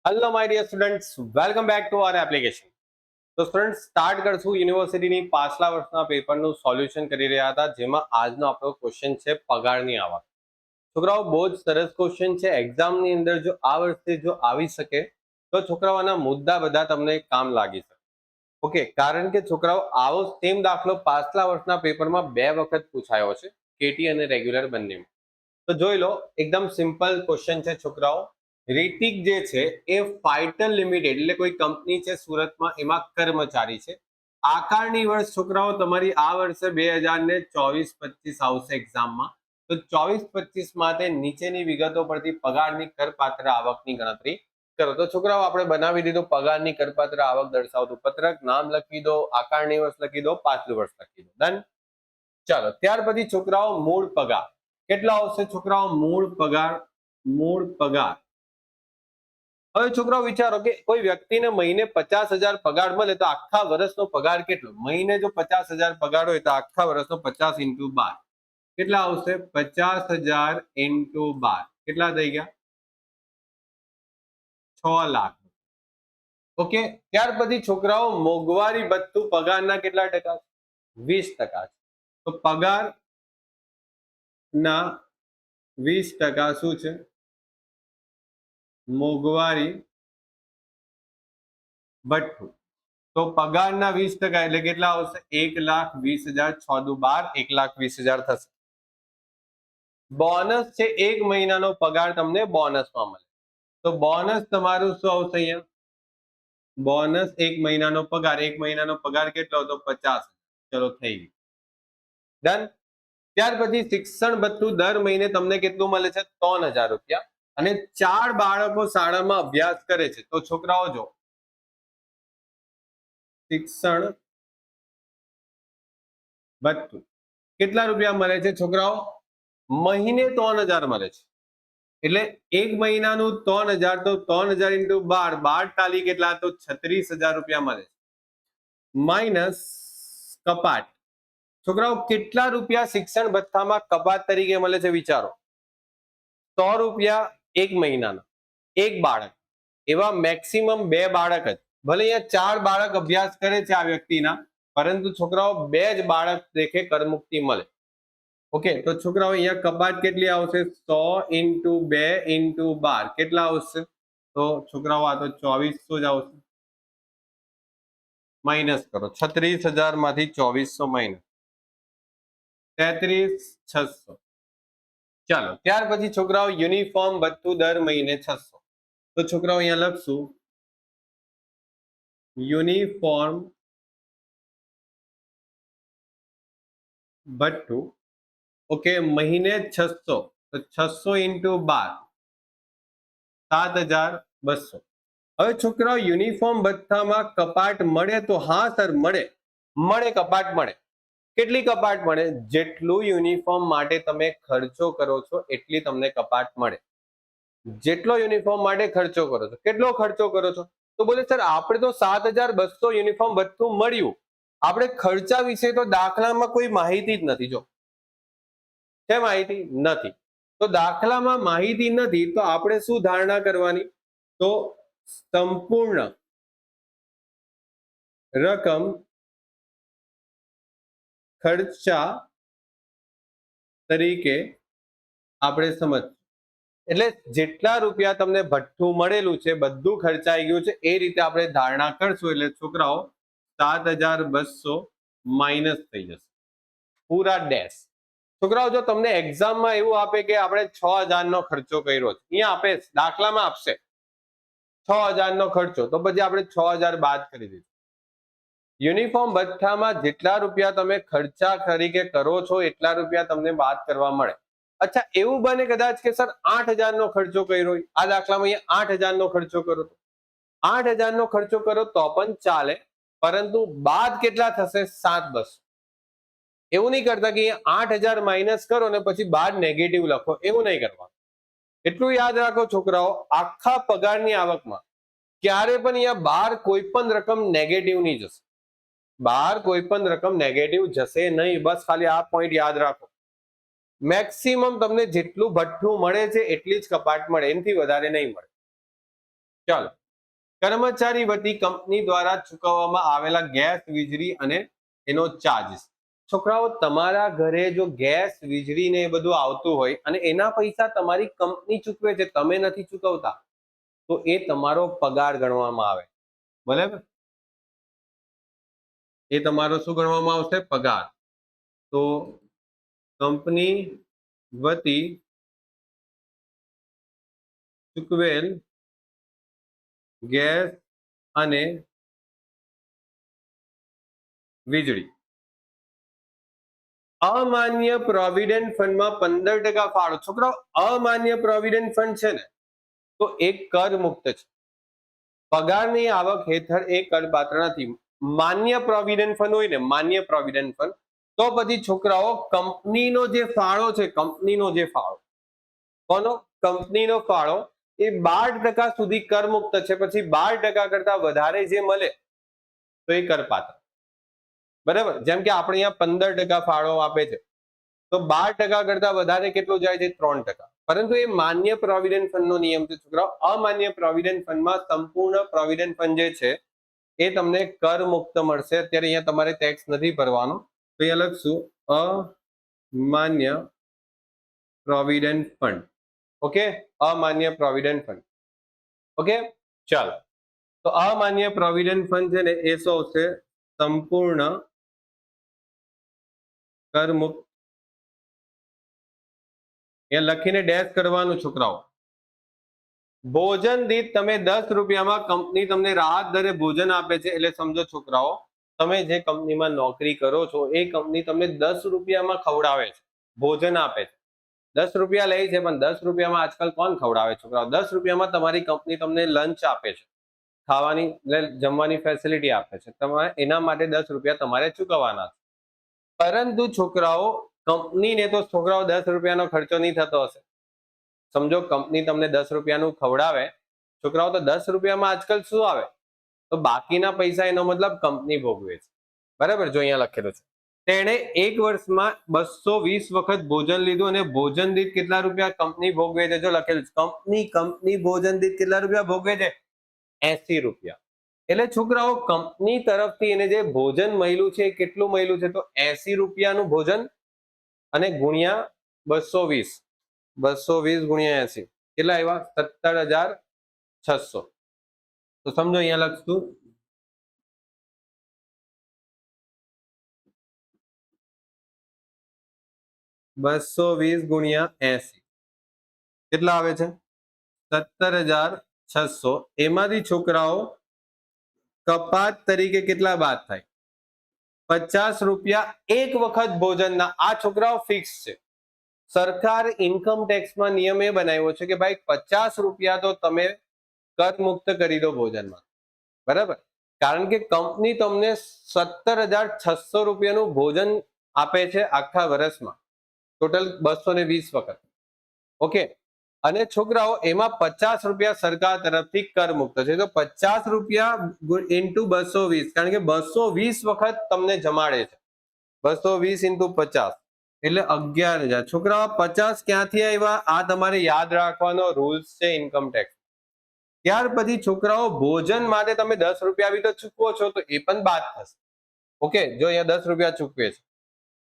Hello my dear students, welcome back to our application. તો students, start કરશું યુનિવર્સિટીની પાછલા વર્ષના પેપરનું સોલ્યુશન કરી રહ્યા હતા, જેમાં આજનો આપણો ક્વેશ્ચન છે પગારની આવક. છોકરાઓ, બહુ જ સરસ ક્વેશ્ચન છે. એક્ઝામની અંદર જો આ વર્ષે જો આવી શકે તો છોકરાઓના મુદ્દા બધા તમને કામ લાગી શકે. ઓકે, કારણ કે છોકરાઓ આવો સેમ દાખલો પાછલા વર્ષના પેપરમાં 2 વખત પૂછાયો છે, કેટી અને રેગ્યુલર બંનેમાં. તો જોઈ લો, એકદમ સિમ્પલ ક્વેશ્ચન છે છોકરાઓ. રિતિક જે છે એ ફાઇટર લિમિટેડ એટલે કોઈ કંપની છે સુરતમાં, એમાં કર્મચારી છે. આકારણી વર્ષ છોકરાઓ તમારી આ વર્ષે 2024-25 આવશે એક્ઝામમાં. તો 24-25 માટે નીચેની વિગતો પરથી પગારની કરપાત્ર આવકની ગણતરી કરો. તો છોકરાઓ, આપણે બનાવી દીધું પગારની કરપાત્ર આવક દર્શાવતું પત્રક. નામ લખી દો, આકારણી વર્ષ લખી દો, પાછલું વર્ષ લખી દો. ડન. ચાલો, ત્યાર પછી છોકરાઓ મૂળ પગાર કેટલા આવશે છોકરાઓ? મૂળ પગાર. હવે છોકરાઓ વિચારો કે કોઈ વ્યક્તિને મહિને 50,000 પગાર મળે તો આખા વર્ષનો પગાર કેટલો? મહિને જો 50,000 પગાર હોય તો આખા વર્ષનો 50 × 12 કેટલા આવશે? 50,000 × 12 કેટલા થઈ ગયા? 6 લાખ. ઓકે, ત્યાર પછી છોકરાઓ મોંઘવારી ભથ્થું પગારના કેટલા ટકા? 20%. તો પગાર ના 20% શું છે? મોંઘવારી ભથ્થું. તો પગારના 20% એટલે કેટલા આવશે? 1,20,000. 6 દુ 12, 1,20,000 થશે. બોનસ છે, 1 મહિનાનો પગાર તમને બોનસમાં મળે. તો બોનસ તમારું શું આવશે અહીંયા? બોનસ 1 મહિનાનો પગાર. 1 મહિનાનો પગાર કેટલો હતો? 50. ચલો, થઈ ગયું. ડન. ત્યાર પછી શિક્ષણ ભથ્થું દર મહિને તમને કેટલું મળે છે? 3,000 રૂપિયા. અને 4 બાળકો શાળામાં અભ્યાસ કરે છે. તો છોકરાઓ જો, શિક્ષણ ભથ્થું કેટલા રૂપિયા મળે છે છોકરાઓ? મહિને 3,000 મળે છે. એટલે 1 મહિનાનું 3,000, તો 3,000 × 12, 12 ટાલી કેટલા? તો 36,000 રૂપિયા મળે છે. માઇનસ કપાટ. છોકરાઓ, કેટલા રૂપિયા શિક્ષણ ભથ્થામાં કપાત તરીકે મળે છે વિચારો? 100 રૂપિયા 1 મહિનાના, 1 બાળક. એવા મેક્સિમમ 2 બાળક જ. ભલે અહીંયા 4 બાળક અભ્યાસ કરે છે આ વ્યક્તિના, પરંતુ છોકરાઓ 2 જ બાળક દેખે કરમુક્તિ મળે. ઓકે, તો છોકરાઓ અહીંયા કપાત કેટલી આવશે? 100 × 2 × 12 કેટલા આવશે? તો છોકરાઓ આ તો 2400 જ આવશે. માઇનસ કરો. 36,000 માંથી 2400 માઇનસ 33,600. ચાલો, ત્યાર પછી છોકરાઓ યુનિફોર્મ ભથ્થું દર મહિને 600. તો છોકરાઓ અહીંયા લખશું યુનિફોર્મ ભથ્થું. ઓકે, મહિને 600. તો 600 × 12 7,200. હવે છોકરાઓ, યુનિફોર્મ ભથ્થામાં કપાટ મળે તો હા સર, મળે કપાટ મળે. કેટલી કપાટ મળે? જેટલું યુનિફોર્મ માટે તમે ખર્ચો કરો છો એટલી તમને કપાટ મળે. જેટલો યુનિફોર્મ માટે ખર્ચો કરો છો. કેટલો ખર્ચો કરો છો? તો બોલે સર, આપણે તો 7,200 યુનિફોર્મ ભથ્થું મળ્યું, આપણે ખર્ચા વિશે તો દાખલામાં કોઈ માહિતી જ નથી. જો છે માહિતી નથી, તો દાખલામાં માહિતી નથી તો આપણે શું ધારણા કરવાની? તો સંપૂર્ણ રકમ ખર્ચા તરીકે આપણે સમજ. એટલે જેટલા રૂપિયા તમને ભથ્થું મળેલું છે બધું ખર્ચાઈ ગયું છે એ રીતે આપણે ધારણા કરશું. એટલે છોકરાઓ 7,200 માઇનસ થઈ જશે પૂરા ડેશ. છોકરાઓ, જો તમને એક્ઝામમાં એવું આપે કે આપણે 6,000 નો ખર્ચો કર્યો છે, અહીંયા આપે દાખલામાં આપશે 6,000 નો ખર્ચો, તો પછી આપણે 6,000 બાદ કરી દઈશું. યુનિફોર્મ ભથ્થામાં જેટલા રૂપિયા તમે ખર્ચા તરીકે કરો છો એટલા રૂપિયા તમને બાદ કરવા મળે. અચ્છા, એવું બને કદાચ કે સર 8,000 નો ખર્ચો કર્યો, આ દાખલામાં અહીંયા 8,000 નો ખર્ચો કરો, તો 8,000 નો ખર્ચો કરો તો પણ ચાલે, પરંતુ બાદ કેટલા થશે? 7,200. એવું નહીં કરતા કે 8,000 માઇનસ કરો ને પછી બાદ નેગેટિવ લખો, એવું નહીં કરવાનું. એટલું યાદ રાખો છોકરાઓ, આખા પગારની આવકમાં ક્યારે પણ અહીંયા બહાર કોઈ પણ રકમ નેગેટિવ નહીં જશે. બહાર કોઈ પણ રકમ નેગેટિવ જશે નહીં. બસ ખાલી આ પોઈન્ટ યાદ રાખો. મેક્સિમમ તમને જેટલું ભથ્થું મળે છે એટલી જ કપાટ મળે, એનાથી વધારે નહીં મળે. ચાલો, કર્મચારી વતી કંપની દ્વારા ચૂકવવામાં આવેલા ગેસ, વીજળી અને એનો ચાર્જ. છોકરાઓ, તમારા ઘરે જો ગેસ, વીજળી ને એ બધું આવતું હોય અને એના પૈસા તમારી કંપની ચૂકવે છે, તમે નથી ચૂકવતા, તો એ તમારો પગાર ગણવામાં આવે. બરાબર, એ તમારો શું ગણવામાં આવશે? પગાર. તો કંપની વતી ચૂકવેલ ગેસ અને વીજળી. અમાન્ય પ્રોવિડન્ટ ફંડમાં 15% ફાળો. છોકરાઓ, અમાન્ય પ્રોવિડન્ટ ફંડ છે ને, તો એક કર મુક્ત છે. પગારની આવક હેઠળ એ કરપાત્ર નથી. માન્ય પ્રોવિડન્ટ ફંડ હોય ને, માન્ય પ્રોવિડન્ટ ફંડ, તો પછી છોકરાઓ કંપનીનો જે ફાળો છે, કંપનીનો જે ફાળો, કોનો? કંપનીનો ફાળો એ 12% સુધી કરમુક્ત છે. પછી 12% કરતા વધારે જે મળે તો એ કરપાત્ર. બરાબર, જેમ કે આપણે અહીંયા 15% ફાળો આપે છે, તો 12% કરતા વધારે કેટલું જાય છે? 3%. પરંતુ એ માન્ય પ્રોવિડન્ટ ફંડનો નિયમ છે છોકરાઓ. અમાન્ય પ્રોવિડન્ટ ફંડમાં સંપૂર્ણ પ્રોવિડન્ટ ફંડ જે છે એ તમને કર મુક્ત મળશે. અત્યારે અહીંયા તમારે ટેક્સ નથી ભરવાનો, તો અહીંયા લખશું અમાન્ય પ્રોવિડન્ટ ફંડ. ઓકે, અમાન્ય પ્રોવિડન્ટ ફંડ. ઓકે, ચાલો, તો અમાન્ય પ્રોવિડન્ટ ફંડ છે ને એ શું આવશે? સંપૂર્ણ કરમુક્ત. એ લખીને ડેશ કરવાનું છોકરાઓ. ભોજન દીઠ તમે 10 રૂપિયામાં કંપની તમને રાહત દરે ભોજન આપે છે. એટલે સમજો છોકરાઓ, તમે જે કંપનીમાં નોકરી કરો છો એ કંપની તમને 10 રૂપિયામાં ખવડાવે છે, ભોજન આપે છે. 10 રૂપિયા લે છે, પણ 10 રૂપિયામાં આજકાલ કોણ ખવડાવે છોકરાઓ? 10 રૂપિયામાં તમારી કંપની તમને લંચ આપે છે, ખાવાની જમવાની ફેસિલિટી આપે છે. તમારે એના માટે 10 રૂપિયા તમારે ચૂકવવાના છે. પરંતુ છોકરાઓ, કંપનીને તો છોકરાઓ 10 રૂપિયાનો ખર્ચો નહીં થતો હશે. સમજો કંપની તમને 10 રૂપિયાનું ખવડાવે છોકરાઓ, તો 10 રૂપિયામાં આજકાલ શું આવે? તો બાકીના પૈસા, એનો મતલબ કંપની ભોગવે છે. બરાબર, જો અહીંયા લખેલું છે, તેણે એક વર્ષમાં 220 વખત ભોજન લીધું અને ભોજન દીઠ કેટલા રૂપિયા કંપની ભોગવે છે? જો લખેલું છે કંપની ભોજન દીઠ કેટલા રૂપિયા ભોગવે છે? 80 રૂપિયા. એટલે છોકરાઓ, કંપની તરફથી એને જે ભોજન મળ્યું છે કેટલું મળ્યું છે? તો 80 રૂપિયાનું ભોજન અને ગુણ્યા 220. 220 ગુણ્યા 80 કેટલા આવ્યા? 17,600. તો સમજો અહીંયા લખશું 220 ગુણ્યા 80 કેટલા આવે છે? 17,600. એમાંથી છોકરાઓ કપાત તરીકે કેટલા બાદ થાય? 50 રૂપિયા એક વખત ભોજનના. આ છોકરાઓ ફિક્સ છે. સરકાર ઇન્કમ ટેક્સમાં નિયમ એ બનાવ્યો છે કે ભાઈ 50 રૂપિયા તો તમે કર મુક્ત કરી દો ભોજનમાં. બરાબર, કારણ કે કંપની તમને 17,600 રૂપિયાનું ભોજન આપે છે આખા વર્ષમાં, ટોટલ 220 વખત. ઓકે, અને છોકરાઓ એમાં 50 રૂપિયા સરકાર તરફથી કર મુક્ત છે. તો 50 રૂપિયા ઇન્ટુ 220, કારણ કે 220 વખત તમને જમાડે છે. 220 ઇન્ટુ 50 એટલે 11,000. છોકરાઓ, 50 ક્યાંથી આવ્યા? આ તમારે યાદ રાખવાનો રૂલ્સ છે ઇન્કમ ટેક્સ. ત્યાર પછી છોકરાઓ, ભોજન માટે તમે 10 રૂપિયા બી તો ચૂકવો છો, તો એ પણ બાદ થશે. ઓકે, જો અહીંયા 10 રૂપિયા ચૂકવે છે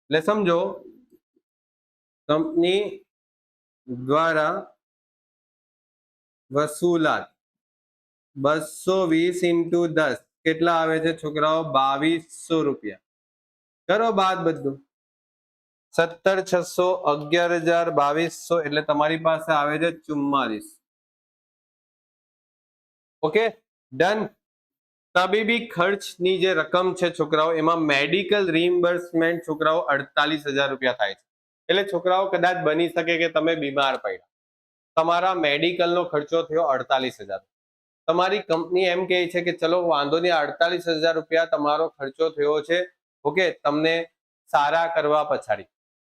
એટલે સમજો કંપની દ્વારા વસૂલાત 220 ઇન્ટુ 10 કેટલા આવે છે છોકરાઓ? 2200 રૂપિયા. કરો બાદ બધું. 17,600, 11,000, 2200 એટલે તમારી પાસે આવે છે 44. Okay, done. તબીબી ખર્ચની જે રકમ છે છોકરાઓ, એમાં મેડિકલ રીઇમ્બર્સમેન્ટ છોકરાઓ 48,000 રૂપિયા થાય છે. એટલે છોકરાઓ, કદાચ બની શકે કે તમે બીમાર પડ્યા, તમારા મેડિકલનો ખર્ચો થયો 48,000. તમારી કંપની એમ કહે છે કે ચલો વાંધો નહીં, 48,000 રૂપિયા તમારો ખર્ચો થયો છે, ઓકે, તમને સારા કરવા પછાડી,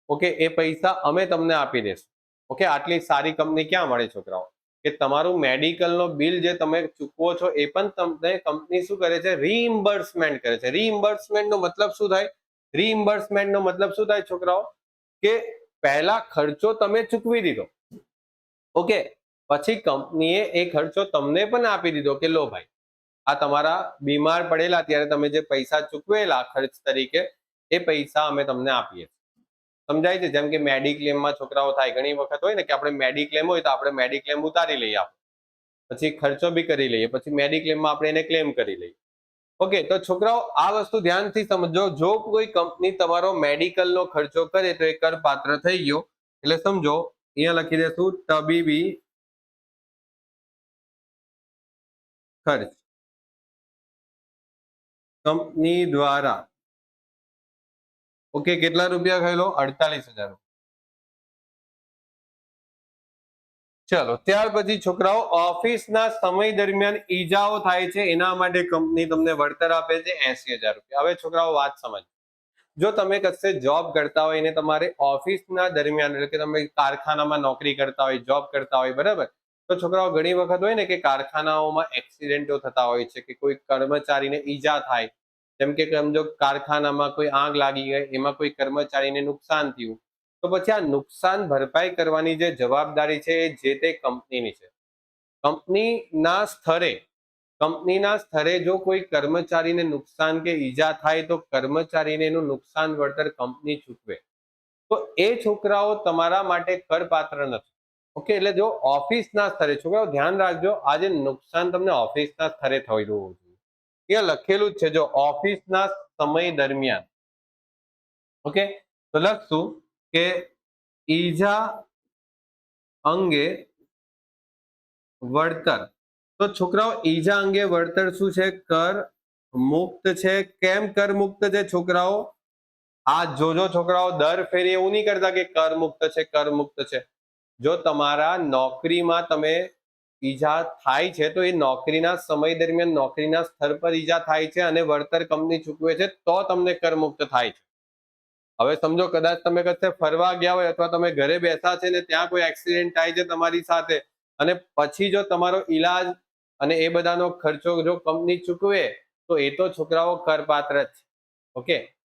ઓકે, એ પૈસા અમે તમને આપી દેશું. ઓકે, આટલી સારી કંપની ક્યાં મળે છોકરાઓ, કે તમારું મેડિકલનો બિલ જે તમે ચૂકવો છો એ પણ તમને કંપની શું કરે છે? રીઇમ્બર્સમેન્ટ કરે છે. રીઇમ્બર્સમેન્ટ નો મતલબ શું થાય? રીઇમ્બર્સમેન્ટ નો મતલબ શું થાય છોકરાઓ? કે પહેલા ખર્ચો તમે ચૂકવી દીધો, ઓકે, પછી કંપનીએ એ ખર્ચો તમને પણ આપી દીધો કે લો ભાઈ, આ તમારા બીમાર પડેલા ત્યારે તમે જે પૈસા ચૂકવેલા ખર્ચ તરીકે એ પૈસા અમે તમને આપીએ. સમજાય છે? જેમ કે મેડિક્લેમમાં છોકરાઓ થાય, ઘણી વખત હોય ને કે આપણે મેડિક્લેમ હોય તો આપણે મેડિક્લેમ ઉતારી લઈએ, પછી ખર્ચો બી કરી લઈએ, પછી મેડિક્લેમમાં આપણે એને ક્લેમ કરી લઈએ. ઓકે, તો છોકરાઓ આ વસ્તુ ધ્યાનથી સમજો. જો કોઈ કંપની તમારો મેડિકલનો ખર્ચો કરે તો એ કરપાત્ર થઈ ગયો. એટલે સમજો, અહીંયા લખી દેશું તબીબી ખર્ચ કંપની દ્વારા. ઓકે, કેટલા રૂપિયા કહેલો? 48,000. ચલો, ત્યાર પછી છોકરાઓ ઓફિસના સમય દરમિયાન ઈજાઓ થાય છે એના માટે કંપની તમને વળતર આપે છે 80,000 રૂપિયા. હવે છોકરાઓ વાત સમજ. જો તમે કશે જોબ કરતા હોય ને તમારે ઓફિસના દરમિયાન, એટલે કે તમે કારખાનામાં નોકરી કરતા હોય, જોબ કરતા હોય, બરાબર, તો છોકરાઓ ઘણી વખત હોય ને કે કારખાનાઓમાં એક્સિડન્ટો થતા હોય છે કે કોઈ કર્મચારીને ઈજા થાય. જેમ કે સમજો કારખાનામાં કોઈ આગ લાગી ગઈ, એમાં કોઈ કર્મચારીને નુકસાન થયું, તો પછી આ નુકસાન ભરપાઈ કરવાની જે જવાબદારી છે એ જે તે કંપનીની છે. કંપનીના સ્તરે જો કોઈ કર્મચારીને નુકસાન કે ઈજા થાય તો કર્મચારીને એનું નુકસાન વળતર કંપની ચૂકવે. તો એ છોકરાઓ તમારા માટે કરપાત્ર નથી. ઓકે, એટલે જો ઓફિસના સ્તરે, છોકરાઓ ધ્યાન રાખજો, આજે નુકસાન તમને ઓફિસના સ્તરે થયેલું હોવું જોઈએ. અહીંયા લખેલું જ છે, જો ઓફિસના સમય દરમિયાન. ઓકે, તો લખશું કે ઈજા અંગે વળતર. તો છોકરાઓ ઈજા અંગે વળતર શું છે? કર મુક્ત છે. કેમ કર મુક્ત છે છોકરાઓ? આ જોજો છોકરાઓ, દર ફેરી એવું નહીં કરતા કે કર મુક્ત છે, કર મુક્ત છે. જો તમારા નોકરીમાં તમે ઈજા થાય છે તો એ નોકરીના સમય દરમિયાન નોકરીના સ્તર પર ઈજા થાય છે અને વળતર કંપની ચૂકવે છે, તો તમને કર મુક્ત થાય છે. હવે સમજો, કદાચ તમે કશે ફરવા ગયા હોય અથવા તમે ઘરે બેઠા છે ને ત્યાં કોઈ એક્સિડન્ટ થાય છે તમારી સાથે, અને પછી જો તમારો ઈલાજ અને એ બધાનો ખર્ચો જો કંપની ચૂકવે તો એ તો છોકરાઓ કરપાત્ર જ છે. ઓકે,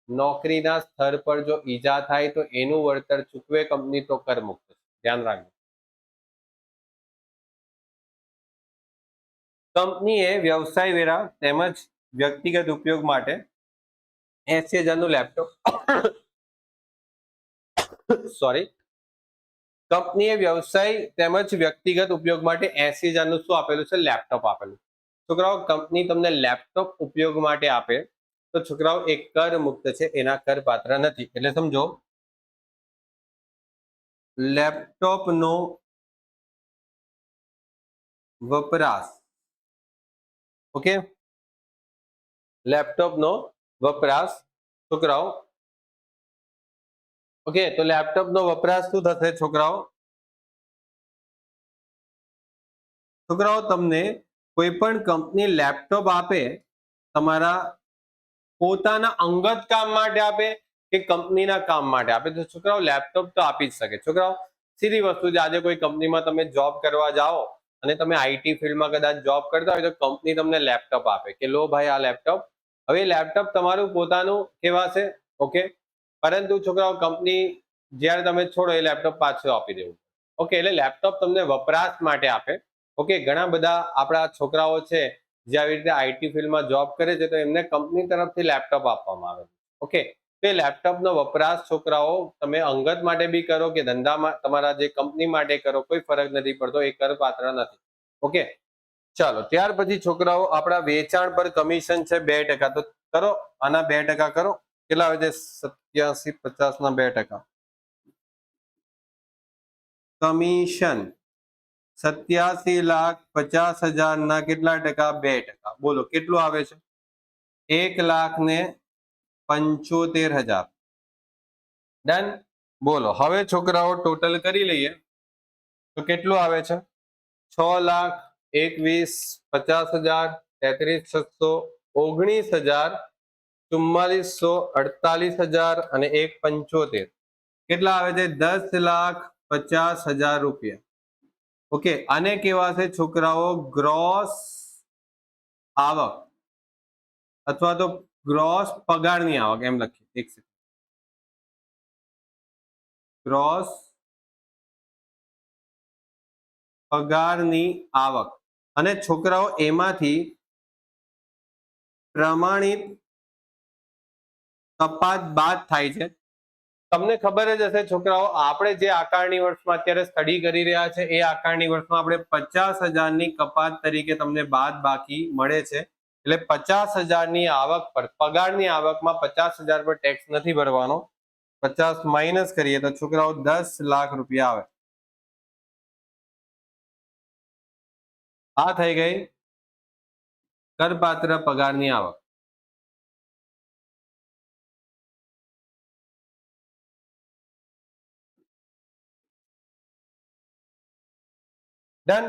નોકરીના સ્તર પર જો ઈજા થાય તો એનું વળતર ચૂકવે કંપની, તો કરમુક્ત છે. ધ્યાન રાખજો. કંપનીએ વ્યવસાય વેરા તેમજ વ્યક્તિગત ઉપયોગ માટે 80,000 નું લેપટોપ સોરી, કંપનીએ વ્યવસાય તેમજ વ્યક્તિગત ઉપયોગ માટે 80,000 નું શું આપેલું છે? લેપટોપ આપેલું. છોકરાઓ, કંપની તમને લેપટોપ ઉપયોગ માટે આપે તો છોકરાઓ એ કર મુક્ત છે, એના કરપાત્ર નથી. એટલે સમજો, લેપટોપનો વપરાશ. ઓકે, લેપટોપનો વપરાશ છોકરાઓ. ઓકે, તો લેપટોપનો વપરાશ શું થશે છોકરાઓ? છોકરાઓ, તમને કોઈ પણ કંપની લેપટોપ આપે, તમારા પોતાના અંગત કામ માટે આપે કે કંપનીના કામ માટે આપે, તો છોકરાઓ લેપટોપ તો આપી જ શકે. છોકરાઓ, સીધી વસ્તુ છે, આજે કોઈ કંપનીમાં તમે જોબ કરવા જાઓ અને તમે આઈટી ફિલ્ડમાં કદાચ જોબ કરતા હોય તો કંપની તમને લેપટોપ આપે કે લો ભાઈ આ લેપટોપ. હવે લેપટોપ તમારું પોતાનું કહેવાશે. ઓકે, પરંતુ છોકરાઓ કંપની જ્યારે તમે છોડો એ લેપટોપ પાછું આપી દેવું. ઓકે, એટલે લેપટોપ તમને વપરાશ માટે આપે. ઓકે, ઘણા બધા આપણા છોકરાઓ છે જે આવી રીતે આઈટી ફિલ્ડમાં જોબ કરે છે તો એમને કંપની તરફથી લેપટોપ આપવામાં આવે. ઓકે, તો એ લેપટોપનો વપરાશ છોકરાઓ તમે અંગત માટે બી કરો કે ધંધામાં તમારા જે કંપની માટે કરો, કોઈ ફરક નથી પડતો, એ કરપાત્ર નથી. ઓકે, ચાલો, ત્યાર પછી છોકરાઓ આપણા વેચાણ પર કમિશન છે 2%. તો કરો, આના 2% કરો. કેટલા આવે છે? 87,50 ના 2%. કમિશન 87,50,000 ના કેટલા ટકા? 2%. બોલો કેટલું આવે છે? 1,75,000. ડન. બોલો, હવે છોકરાઓ ટોટલ કરી લઈએ તો કેટલું આવે છે? 6,21,50,000, 33,600, 19,000, 44,48,000 અને 1,75. કેટલા આવે છે? 10,50,000 રૂપિયા. ઓકે, આને કહેવાશે છોકરાઓ ગ્રોસ આવક અથવા તો ગ્રોસ પગારની આવક, એમ લખીએ. એક સેકન્ડ. ગ્રોસ પગારની આવક અને છોકરાઓ એમાંથી પ્રમાણિત કપાત બાદ થાય છે. તમને ખબર જ હશે છોકરાઓ, આપણે જે આકારણી વર્ષમાં અત્યારે સ્ટડી કરી રહ્યા છે એ આકારણી વર્ષમાં આપણે 50,000 કપાત તરીકે તમને બાદ બાકી મળે છે. એટલે 50,000 આવક પર, પગારની આવકમાં 50,000 પર ટેક્સ નથી ભરવાનો. 50 માઇનસ કરીએ તો છોકરાઓ 10 લાખ રૂપિયા આવે. આ થઈ ગઈ કરપાત્ર પગારની આવક. ડન.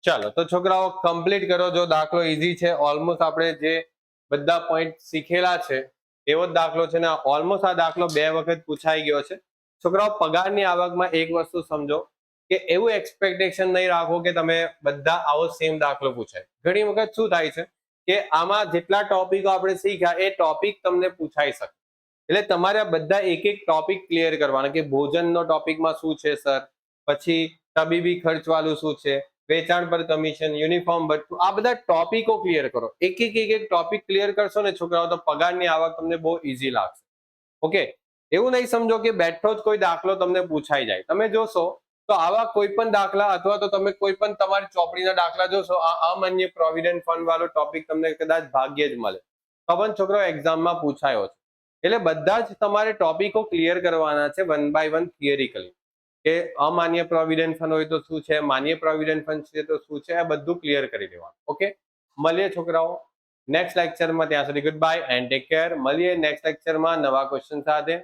ચાલો તો છોકરાઓ કમ્પ્લીટ કરો. જો દાખલો ઈઝી છે, ઓલમોસ્ટ આપણે જે બધા પોઈન્ટ શીખેલા છે એવો જ દાખલો છે ને ઓલમોસ્ટ આ દાખલો 2 વખત પૂછાઈ ગયો છે. છોકરાઓ પગારની આવકમાં એક વસ્તુ સમજો કે એવું એક્સપેક્ટેશન નહીં રાખો કે તમે બધા આવો સેમ દાખલો પૂછાય. ઘણી વખત શું થાય છે કે આમાં જેટલા ટોપિકો આપણે શીખ્યા એ ટોપિક તમને પૂછાઈ શકે. એટલે તમારે બધા એક એક ટોપિક ક્લિયર કરવાના કે ભોજનનો ટોપિકમાં શું છે સર, પછી તબીબી ખર્ચ વાળું શું છે, વેચાણ પર કમિશન, યુનિફોર્મ ભથ્થું, આ બધા ટોપિકો ક્લિયર કરો. એક એક ટોપિક ક્લિયર કરશો ને છોકરાઓ તો પગારની આવક તમને બહુ ઈઝી લાગશે. ઓકે, એવું નહીં સમજો કે બેઠો જ કોઈ દાખલો તમને પૂછાઈ જાય. તમે જોશો તો આવા કોઈ પણ દાખલા અથવા તો તમે કોઈ પણ તમારી ચોપડીના દાખલા જોશો, આ અમાન્ય પ્રોવિડન્ટ ફંડ વાળો ટોપિક તમને કદાચ ભાગ્યે જ મળે, તો પણ છોકરો એક્ઝામમાં પૂછાયો છે. એટલે બધા જ તમારે ટોપિકો ક્લિયર કરવાના છે વન બાય વન થિયરિકલી, કે અમાન્ય પ્રોવિડન્ટ ફંડ હોય તો શું છે, માન્ય પ્રોવિડન્ટ ફંડ છે તો શું છે, આ બધું ક્લિયર કરી દેવાનું. ઓકે, મળીએ છોકરાઓ નેક્સ્ટ લેક્ચરમાં. ત્યાં સુધી good bye and take care. મળીએ નેક્સ્ટ લેક્ચરમાં નવા ક્વેશ્ચન સાથે.